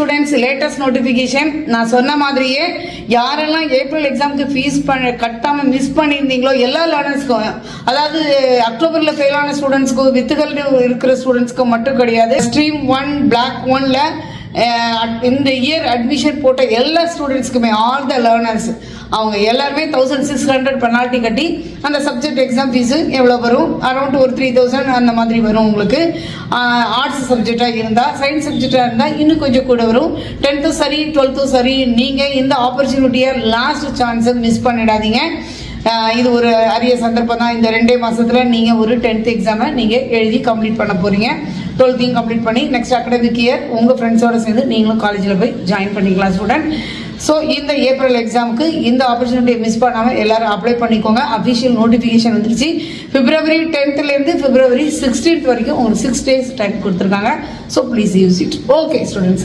Students, latest notification. நான் சொன்ன மாதிரியே யாரெல்லாம் ஏப்ரல் எக்ஸாமுக்கு ஃபீஸ் கட்டாம மிஸ் பண்ணியிருந்தீங்களோ எல்லா லேர்னர்ஸ்க்கும், அதாவது அக்டோபர்ல ஃபெயில் ஆன ஸ்டூடெண்ட்ஸ்க்கும் வித்துகள் இருக்கிற ஸ்டூடெண்ட்ஸ்க்கும் மட்டும் கிடையாது. ஸ்ட்ரீம் 1 பிளாக் 1ல இந்த இயர் அட்மிஷன் போட்ட எல்லா ஸ்டூடெண்ட்ஸ்க்குமே, ஆல் த லேர்னர்ஸ், அவங்க எல்லாருமே 1600 பெனால்ட்டி கட்டி அந்த சப்ஜெக்ட் எக்ஸாம் ஃபீஸு எவ்வளோ வரும், அரௌண்ட் ஒரு 3000 அந்த மாதிரி வரும் உங்களுக்கு. ஆர்ட்ஸ் சப்ஜெக்டாக இருந்தால், சயின்ஸ் சப்ஜெக்டாக இருந்தால் இன்னும் கொஞ்சம் கூட வரும். 10th சரி 12th சரி, நீங்கள் இந்த ஆப்பர்ச்சுனிட்டியை லாஸ்ட் சான்ஸை மிஸ் பண்ணிடாதீங்க. இது ஒரு அரிய சந்தர்ப்பம் தான். இந்த 2 மாதத்தில் நீங்கள் ஒரு 10th எக்ஸாமை நீங்கள் எழுதி கம்ப்ளீட் பண்ண போகிறீங்க. 12th கம்ப்ளீட் பண்ணி நெக்ஸ்ட் அகடமிக் இயர் உங்கள் ஃப்ரெண்ட்ஸோடு சேர்ந்து நீங்களும் காலேஜில் போய் ஜாயின் பண்ணிக்கலாம் ஸ்டூடெண்ட். ஸோ இந்த ஏப்ரல் எக்ஸாமுக்கு இந்த ஆப்பர்ச்சுனிட்டியை மிஸ் பண்ணாமல் எல்லாரும் அப்ளை பண்ணிக்கோங்க. அஃபிஷியல் நோட்டிஃபிகேஷன் வந்துருச்சு. February 10th February 16th வரைக்கும் உங்களுக்கு 6 days டைம் கொடுத்துருக்காங்க. So please use it. Okay students.